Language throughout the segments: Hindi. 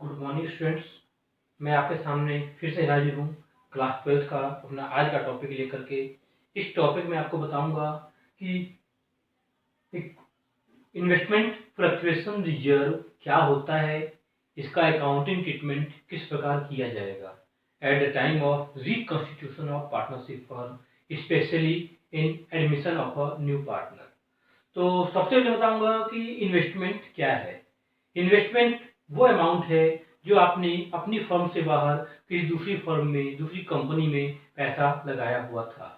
Good morning students. मैं आपके सामने फिर से हाजिर हूँ क्लास 12 का अपना आज का टॉपिक लेकर के। इस टॉपिक में आपको बताऊंगा कि इन्वेस्टमेंट फ्लक्चुएशन रिजर्व क्या होता है, इसका अकाउंटिंग ट्रीटमेंट किस प्रकार किया जाएगा at the time of reconstitution of partnership firm, specially in admission of a new partner. तो सबसे पहले बताऊंगा कि इन्वेस्टमेंट क्या है। इन्वेस्टमेंट वो अमाउंट है जो आपने अपनी फर्म से बाहर किसी दूसरी फर्म में, दूसरी कंपनी में पैसा लगाया हुआ था।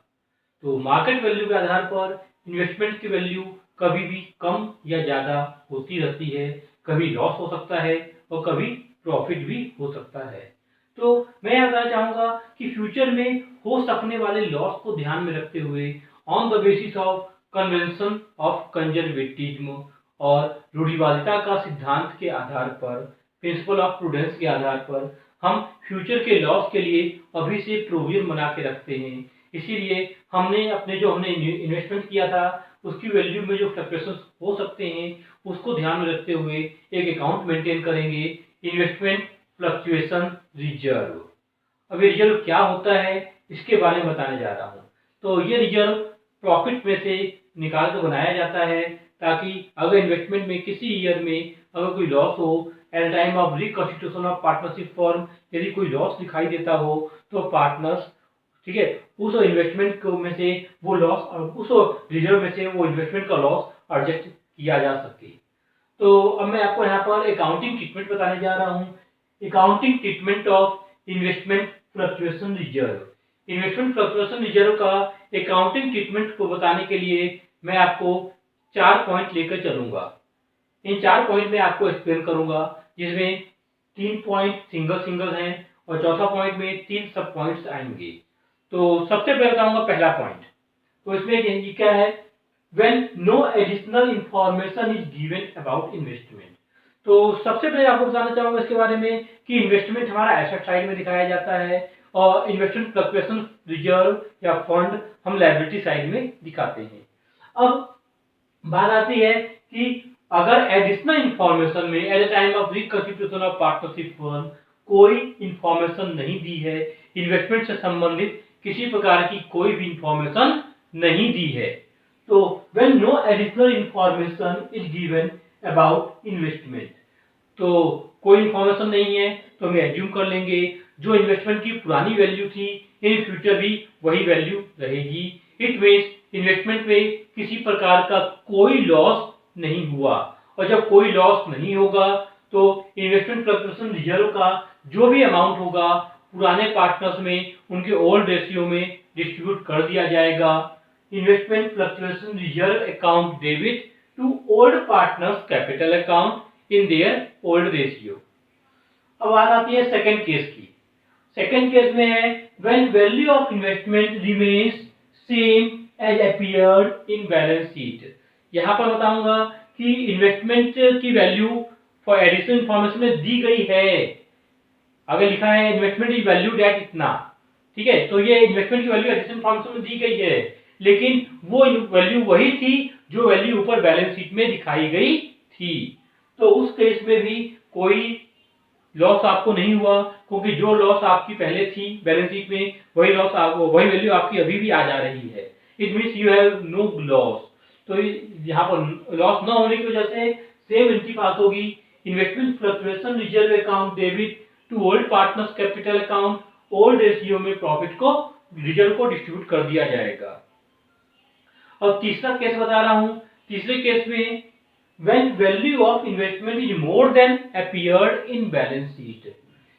तो मार्केट वैल्यू के आधार पर इन्वेस्टमेंट की वैल्यू कभी भी कम या ज़्यादा होती रहती है। कभी लॉस हो सकता है और कभी प्रॉफिट भी हो सकता है। तो मैं यह बताना चाहूँगा कि फ्यूचर में हो सकने वाले लॉस को ध्यान में रखते हुए on the basis of convention of conservatism और रूढ़िवादिता का सिद्धांत के आधार पर, प्रिंसिपल ऑफ प्रूडेंस के आधार पर हम फ्यूचर के लॉस के लिए अभी से प्रोविजन बना के रखते हैं। इसीलिए हमने इन्वेस्टमेंट किया था उसकी वैल्यू में जो फ्लक्चुएशन हो सकते हैं उसको ध्यान में रखते हुए एक अकाउंट मेंटेन करेंगे, इन्वेस्टमेंट फ्लक्चुएशन रिजर्व। अब ये रिजर्व क्या होता है इसके बारे में बताने जा रहा हूँ। तो ये रिजर्व प्रॉफिट में से निकाल कर बनाया जाता है ताकि अगर इन्वेस्टमेंट में किसी ईयर में अगर कोई लॉस हो, at time of reconstitution of partnership form यदि कोई लॉस दिखाई देता हो तो पार्टनर्स, ठीक है, उस इन्वेस्टमेंट को में से वो लॉस, उस रिजर्व में से वो इन्वेस्टमेंट का लॉस एडजस्ट किया जा सके। तो अब मैं आपको यहाँ पर अकाउंटिंग ट्रीटमेंट बताने जा रहा हूँ। Accounting treatment of investment fluctuation reserve. Investment fluctuation reserve का अकाउंटिंग ट्रीटमेंट को बताने के लिए मैं आपको 4 पॉइंट लेकर चलूंगा। इन 4 पॉइंट में आपको एक्सप्लेन करूंगा, जिसमें 3 पॉइंट सिंगल हैं और चौथा पॉइंट में 3 सब पॉइंट्स आएंगे। तो सबसे पहले बताऊंगा पहला पॉइंट। तो इसमें ये क्या है, when no additional information is given about investment. तो सबसे पहले आपको बताना चाहूंगा इसके बारे में कि इन्वेस्टमेंट हमारा एसेट साइड में दिखाया जाता है और इन्वेस्टमेंट फ्लक्चुएशन रिजर्व या फंड हम लायबिलिटी साइड में दिखाते हैं। अब बात आती है कि अगर एडिशनल इंफॉर्मेशन में at the time of reconstitution of partnership firm कोई इंफॉर्मेशन नहीं दी है, इन्वेस्टमेंट से संबंधित किसी प्रकार की कोई भी इंफॉर्मेशन नहीं दी है, तो when no additional information is given about investment, तो कोई इंफॉर्मेशन नहीं है तो हम एज्यूम कर लेंगे जो इन्वेस्टमेंट की पुरानी वैल्यू थी इन फ्यूचर भी वही वैल्यू रहेगी। इट मींस इन्वेस्टमेंट में किसी प्रकार का कोई लॉस नहीं हुआ, और जब कोई लॉस नहीं होगा तो इन्वेस्टमेंट फ्लक्चुएशन रिजर्व का जो भी अमाउंट होगा पुराने पार्टनर्स में उनके ओल्ड रेशियो में डिस्ट्रीब्यूट कर दिया जाएगा। Investment fluctuation reserve account debit to old partners capital account in their old ratio. अब बात आती है सेकंड केस की। सेकंड केस में है when value of investment remains same as appeared in balance sheet. यहां पर बताऊंगा कि इन्वेस्टमेंट की वैल्यू फॉर एडिशनल इंफॉर्मेशन में दी गई है। अगर लिखा है इन्वेस्टमेंट इज वैल्यूड एट इतना, ठीक है, तो ये इन्वेस्टमेंट की वैल्यू एडिशनल इंफॉर्मेशन में दी गई है, लेकिन वो वैल्यू वही थी जो वैल्यू ऊपर बैलेंस शीट में दिखाई गई थी। तो उस केस में भी कोई लॉस आपको नहीं हुआ, क्योंकि जो लॉस आपकी पहले थी बैलेंस शीट में वही लॉस वही वैल्यू आपकी अभी भी आ जा रही है। It means you have no loss. तो यहाँ पर लॉस न होने की वजह से सेम इनकी बात होगी, investment fluctuation reserve account debit to old partners capital account, old ratio में प्रॉफिट को रिजर्व को डिस्ट्रीब्यूट कर दिया जाएगा। और तीसरा केस बता रहा हूं। तीसरे केस में when value of investment is more than appeared in balance sheet,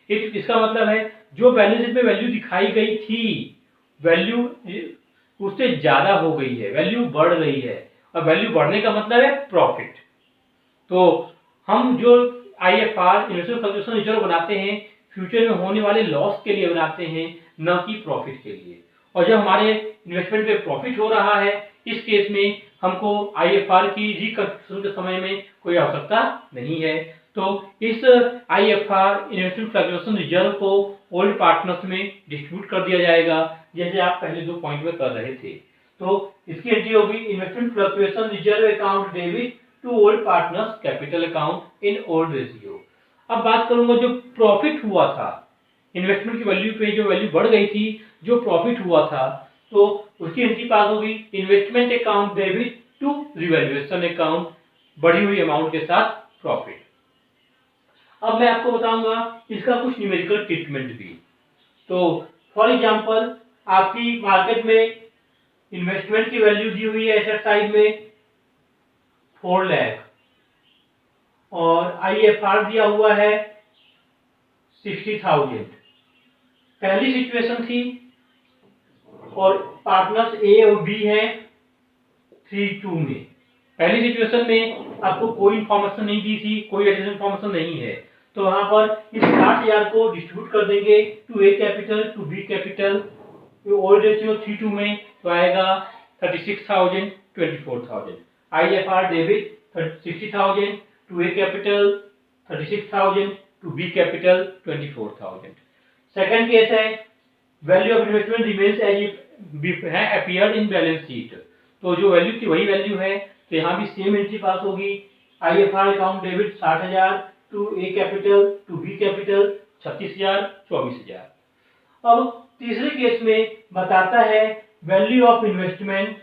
इसका मतलब है जो बैलेंस शीट में वैल्यू दिखाई गई थी वैल्यू उससे ज्यादा हो गई है, वैल्यू बढ़ गई है, और वैल्यू बढ़ने का मतलब है प्रॉफिट। तो हम जो IFR इन्वेस्टमेंट फ्लक्चुएशन रिजर्व बनाते हैं फ्यूचर में होने वाले लॉस के लिए बनाते हैं, न कि प्रॉफिट के लिए। और जब हमारे इन्वेस्टमेंट पे प्रॉफिट हो रहा है इस केस में हमको IFR की रिकंस्ट्रक्शन के समय में कोई आवश्यकता नहीं है। तो इस IFR इन्वेस्टमेंट फ्लक्चुएशन रिजर्व को ओल्ड पार्टनर्स में डिस्ट्रीब्यूट कर दिया जाएगा, जैसे आप पहले 2 पॉइंट में कर रहे थे। तो इसकी एंट्री होगी investment fluctuation reserve account debit to old partners capital account in old ratio. अब बात करूंगा जो प्रॉफिट हुआ था, इन्वेस्टमेंट की वैल्यू पे जो वैल्यू बढ़ गई थी, जो प्रॉफिट हुआ था, तो उसकी एंट्री पास होगी investment account debit to revaluation account, बढ़ी हुई अमाउंट के साथ प्रॉफिट। अब मैं आपको बताऊंगा इसका कुछ न्यूमेरिकल ट्रीटमेंट भी। तो फॉर एग्जांपल आपकी मार्केट में इन्वेस्टमेंट की वैल्यू दी हुई है एसेट साइड में 4 लाख और आईएफआर दिया हुआ है 60,000। पहली सिचुएशन थी और पार्टनर्स ए और बी हैं 3-2 में। पहली सिचुएशन में आपको कोई इंफॉर्मेशन नहीं दी थी, कोई एडिशनल इंफॉर्मेशन नहीं है, तो वहां पर इस 60,000 को डिस्ट्रीब्यूट कर देंगे to A capital to B capital. Old ratio 3-2 में तो आएगा 36,000 24,000। IFR debit 60,000 to A capital 36,000 to B capital 24,000। Second case है value of investment remains as if है अपीयर्ड इन बैलेंस शीट, तो जो वैल्यू थी वही वैल्यू है, तो यहाँ भी सेम एंट्री पास होगी। IFR account debit 60,000 to A capital to B capital 36,000 24,000। अब तीसरे केस में बताता है value of investment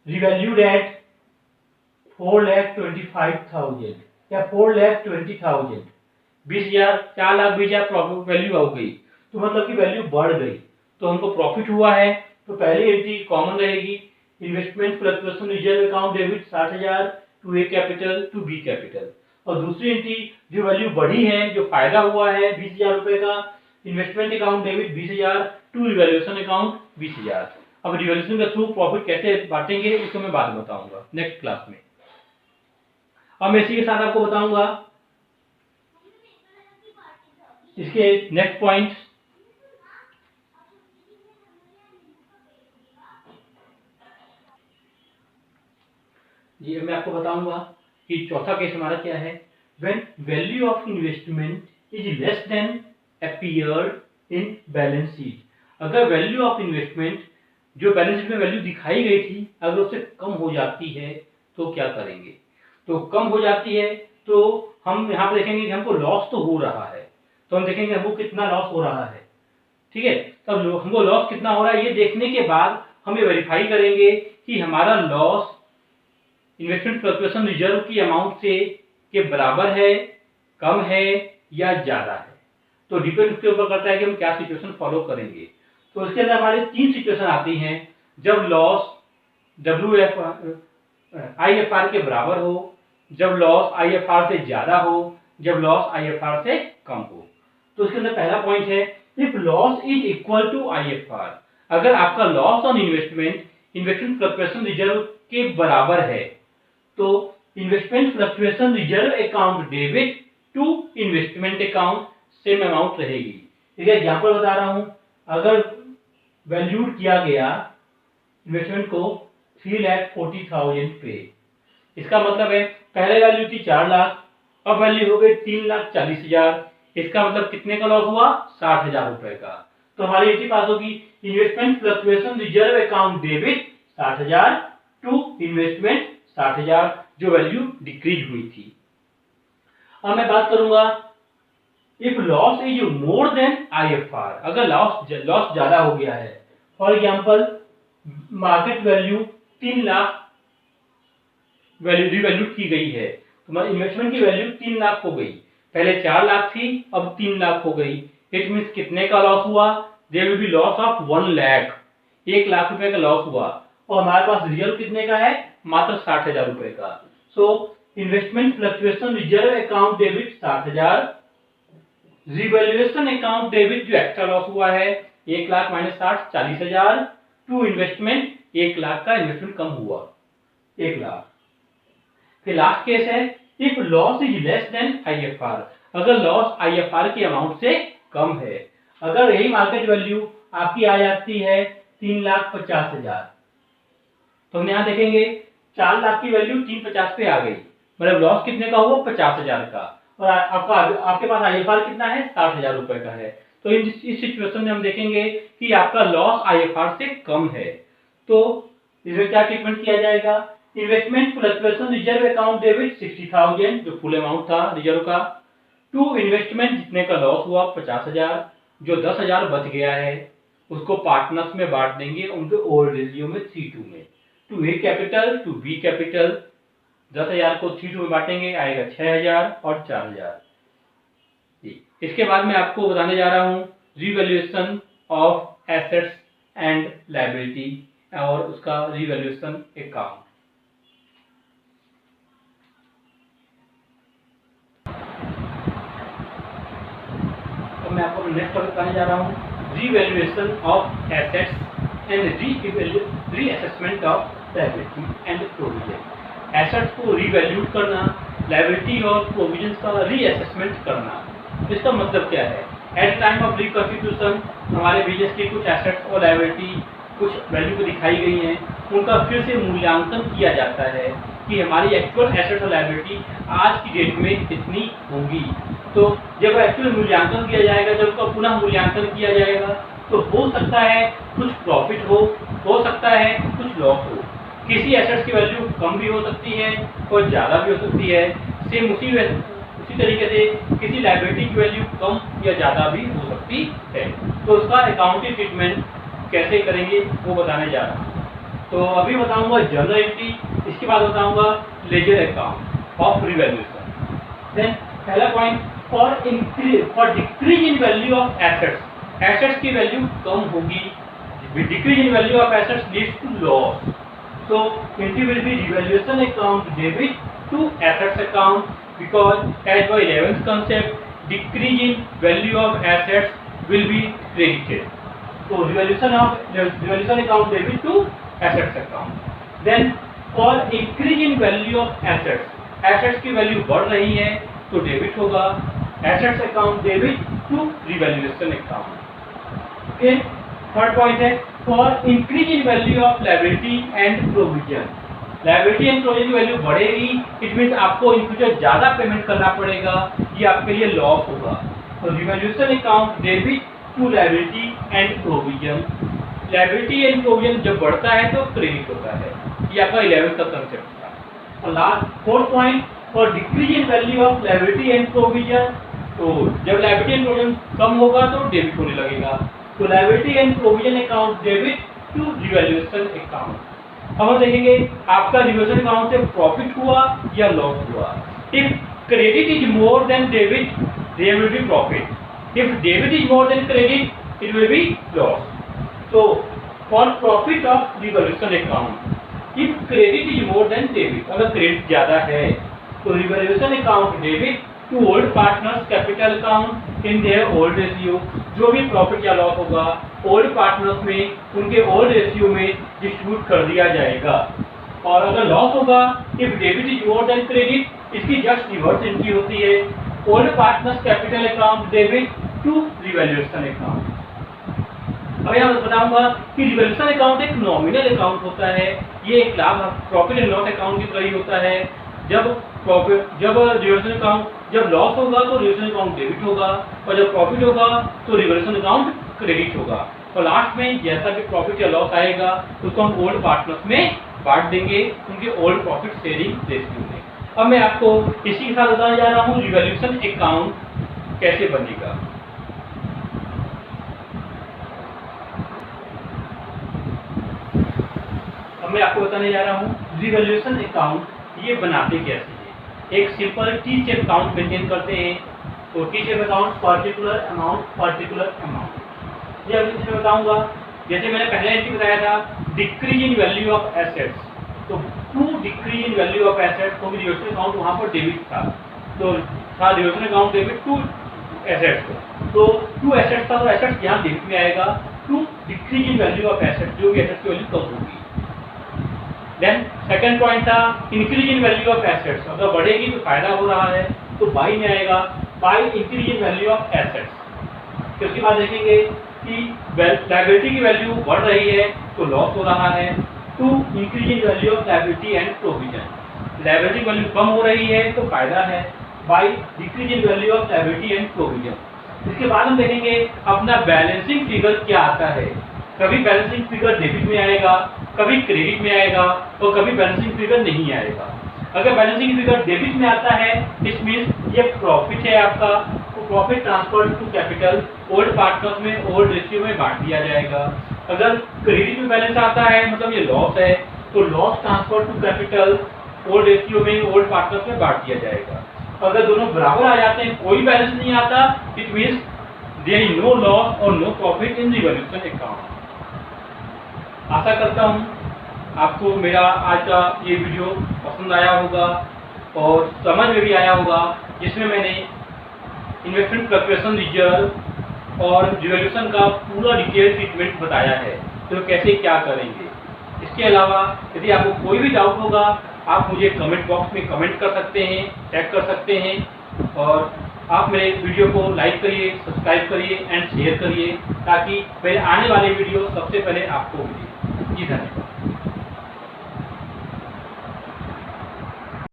revalued at 4,25,000 या 4,20,000। 20,000 4,20,000 प्रॉफिट वैल्यू हो गई, तो मतलब कि वैल्यू बढ़ गई, तो हमको प्रॉफिट हुआ है, तो पहली एंट्री कॉमन रहेगी investment fluctuation reserve account debit 60,000 to A capital to B capital, और दूसरी एंट्री जो वैल्यू बढ़ी है, जो फायदा हुआ है 20,000 रुपए का, investment account debit 20,000 to revaluation account 20,000। अब रिवैल्यूएशन के थ्रू प्रॉफिट कैसे बांटेंगे इसको मैं बाद में बताऊंगा नेक्स्ट क्लास में। अब मैं इसी के साथ आपको बताऊंगा इसके नेक्स्ट पॉइंट। जी मैं आपको बताऊंगा कि चौथा केस हमारा क्या है, when value of investment is less then appeared in balance sheet. अगर वैल्यू ऑफ इन्वेस्टमेंट जो बैलेंस शीट में वैल्यू दिखाई गई थी अगर उससे कम हो जाती है तो क्या करेंगे, तो कम हो जाती है तो हम यहाँ पर देखेंगे कि हमको लॉस तो हो रहा है, तो हम देखेंगे हमको कितना लॉस हो रहा है। ठीक है, तब हमको लॉस कितना हो रहा है ये देखने के बाद हम ये वेरीफाई करेंगे कि हमारा लॉस इन्वेस्टमेंट फ्लक्चुएशन रिजर्व की अमाउंट से के बराबर है, कम है या ज्यादा है। तो डिपेंड उसके ऊपर करता है कि हम क्या सिचुएशन फॉलो करेंगे। तो इसके अंदर हमारे 3 सिचुएशन आती हैं, जब लॉस आईएफआर के बराबर हो, जब लॉस आईएफआर से ज्यादा हो, जब लॉस आईएफआर से कम हो। तो इसके अंदर पहला पॉइंट है if loss is equal to IFR. अगर आपका loss on investment fluctuation reserve के बराबर है तो investment fluctuation reserve account debit to investment account same amount रहेगी। ठीक है, एग्जांपल बता रहा हूं, अगर वैल्यूड किया गया इन्वेस्टमेंट को 3,40,000 पे, इसका मतलब है पहले वैल्यू थी 4 लाख, अब वैल्यू हो गई 3,40,000, इसका मतलब कितने का लॉस हुआ 60,000 रुपए का। तो हमारी एंट्री पास होगी investment fluctuation reserve account debit 60,000 to investment 60,000 जो वैल्यू डिक्रीज हुई थी। अब मैं बात करूंगा if loss is more then IFR, अगर लॉस ज्यादा हो गया है, for example market value 3 lakh value revalue की गई है, तुम्हारी इन्वेस्टमेंट की वैल्यू 3 लाख हो गई, पहले 4 लाख थी अब 3 लाख हो गई। इट मीन्स कितने का लॉस हुआ, there will be loss of 1 lakh, 1 lakh रुपए का लॉस हुआ, और हमारे पास रिजर्व कितने का है मात्र 60,000 रुपए का। So investment fluctuation reserve account debit 60,000, revaluation account debit जो एक्स्ट्रा लॉस हुआ है 1 lakh minus 60 40,000 to investment 1 lakh का इन्वेस्टमेंट कम हुआ 1 लाख। फिर लास्ट केस है if loss is less than IFR, अगर लॉस आईएफआर की अमाउंट से कम है। अगर यही मार्केट वैल्यू आपकी आ जाती है 3,50,000, तो हम यहाँ देखेंगे 4 लाख की वैल्यू 350 पे आ गई, मतलब लॉस कितने का हुआ 50,000 का, और आपके पास आईएफआर कितना है 60,000 रुपए का है। तो इस सिचुएशन में हम देखेंगे कि आपका लॉस आईएफआर से कम है, तो इसमें क्या ट्रीटमेंट किया जाएगा, investment fluctuation reserve account debit 60,000 जो फुल अमाउंट था रिजर्व का, टू इन्वेस्टमेंट जितने का लॉस हुआ 50,000, जो 10,000 बच गया है उसको पार्टनर्स में बांट देंगे उनके ओल्ड रेशियो में 3:2 में। To A capital to B capital 10,000 को 3:2 में बांटेंगे, आएगा 6,000 और 4,000। इसके बाद मैं आपको बताने जा रहा हूं revaluation of assets and liability और उसका रिवैल्यूएशन अकाउंट। तो मैं आपको नेक्स्ट टॉपिक बताने जा रहा हूं revaluation of assets and reassessment of liability and provision. Assets को रिवैल्यूट करना, लायबिलिटी और प्रोविजंस का रीअसेसमेंट करना। इसका मतलब क्या है? एट टाइम ऑफ रिकंस्टिट्यूशन हमारे बिजनेस के कुछ एसेट्स और लायबिलिटी कुछ वैल्यू को दिखाई गई हैं, उनका फिर से मूल्यांकन किया जाता है कि हमारी एक्चुअल एसेट्स और लायबिलिटी आज की डेट में कितनी होंगी। तो जब एक्चुअल मूल्यांकन किया जाएगा, जब उसका पुनः मूल्यांकन किया जाएगा तो हो सकता है कुछ प्रॉफिट हो सकता है कुछ लॉस हो। किसी एसेट्स की वैल्यू कम भी हो सकती है और ज़्यादा भी हो सकती है। सेम उसी तरीके से किसी लायबिलिटी की वैल्यू कम या ज़्यादा भी हो सकती है। तो उसका अकाउंटिंग ट्रीटमेंट कैसे करेंगे वो बताने जा रहा हूँ। तो अभी बताऊंगा जर्नल एंट्री, इसके बाद बताऊंगा ledger account of revaluation. Then पहला point, for decrease in value of assets, assets की वैल्यू कम होगी, decrease in value of assets leads to loss. So entry will be revaluation account debit to assets account because as by 11th concept, decrease in value of assets will be credited. So revaluation account debit to assets account. Then for increase in value of assets, assets की वैल्यू बढ़ रही है तो डेबिट होगा, assets account debit to revaluation account. फिर थर्ड पॉइंट है for increase in value of liability and provision. Liability and provision की वैल्यू बढ़ेगी, इट मीन्स आपको इन फ्यूचर ज्यादा पेमेंट करना पड़ेगा, ये आपके लिए लॉस होगा। तो revaluation account debit to liability and provision. Liability and provision जब बढ़ता है तो क्रेडिट होता है, ये आपका 11th का कंसेप्ट था। और last fourth point, for decrease in value of liability and provision, तो जब लायबिलिटी एंड प्रोविजन कम होगा तो डेबिट होने लगेगा। तो liability and provision account debit to revaluation account. अब हम देखेंगे आपका रिवैल्यूएशन अकाउंट से प्रॉफिट हुआ या लॉस हुआ। If credit is more than debit there will be profit, if debit is more than credit it will be loss. तो for profit of revaluation account, if credit is more than debit, अगर क्रेडिट ज्यादा है तो revaluation account debit to old partners capital account in their old ratio. जो भी प्रॉफिट या लॉस होगा ओल्ड पार्टनर्स में उनके ओल्ड रेशियो में डिस्ट्रीब्यूट कर दिया जाएगा। और अगर लॉस होगा, if debit is more than credit, इसकी जस्ट रिवर्स एंट्री होती है, old partners capital account debit to revaluation account. अब यहाँ बताऊंगा कि रिवैल्यूएशन अकाउंट एक नॉमिनल अकाउंट होता है, ये एक लाभ प्रॉफिट एंड लॉस अकाउंट की तरह ही होता है। जब रिवैल्यूएशन अकाउंट जब लॉस होगा तो रिवैल्यूएशन अकाउंट डेबिट होगा, और जब प्रॉफिट होगा तो रिवैल्यूएशन अकाउंट क्रेडिट होगा। और लास्ट में जैसा भी प्रॉफिट या लॉस आएगा उसको हम ओल्ड पार्टनर्स में बांट देंगे उनके ओल्ड प्रॉफिट शेयरिंग रेशियो में। अब मैं आपको इसी के साथ बताने जा रहा हूँ रिवैल्यूएशन अकाउंट कैसे बनेगा। अब मैं आपको बताने जा रहा हूँ रिवैल्यूएशन अकाउंट ये बनाते कैसे हैं। एक simple T shape account maintain करते हैं, तो T shape account particular amount. ये अभी मैं बताऊंगा, जैसे मैंने पहले एंट्री बताया था decrease in value of assets, तो to decrease in value of assets, तो रिवैल्यूएशन अकाउंट वहां पर डेबिट था, तो था revaluation account debit to assets, तो टू एसेट्स था तो एसेट्स यहाँ डेबिट में आएगा। To decrease in value of assets, जो भी एसेट्स की वैल्यू कम होगी। देन सेकंड पॉइंट था increase in value of assets, अगर बढ़ेगी तो फायदा हो रहा है तो बाई में आएगा, by increase in value of assets. फिर उसके बाद देखेंगे कि लायबिलिटी की वैल्यू बढ़ रही है तो लॉस हो रहा है, to increase in value of liability and provision. Liability की वैल्यू कम हो रही है तो फायदा है, by decrease in value of liability and provision. इसके बाद हम देखेंगे अपना बैलेंसिंग फिगर क्या आता है। कभी बैलेंसिंग फिगर डेबिट में आएगा, कभी क्रेडिट में आएगा और कभी बैलेंसिंग फिगर नहीं आएगा। अगर बैलेंसिंग फिगर डेबिट में आता है, इट मीन्स ये प्रॉफिट है आपका, तो profit transfer to capital old partners में ओल्ड रेशियो में बांट दिया जाएगा। अगर क्रेडिट में बैलेंस आता है, मतलब ये लॉस है, तो loss transfer to capital old ratio में ओल्ड पार्टनर्स में बांट दिया जाएगा। अगर दोनों बराबर आ जाते हैं, कोई बैलेंस नहीं आता, it means there is no loss और no profit in revolution account. आशा करता हूँ आपको मेरा आज का ये वीडियो पसंद आया होगा और समझ में भी आया होगा, जिसमें मैंने इन्वेस्टमेंट फ्लक्चुएशन रिजर्व और रिवॉल्यूशन का पूरा डिटेल ट्रीटमेंट बताया है, तो कैसे क्या करेंगे। इसके अलावा यदि आपको कोई भी डाउट होगा, आप मुझे कमेंट बॉक्स में कमेंट कर सकते हैं, टैग कर सकते हैं, और आप मेरे वीडियो को लाइक करिए, सब्सक्राइब करिए एंड शेयर करिए, ताकि मेरे आने वाले वीडियो सबसे पहले आपको मिले। जी धन्यवाद।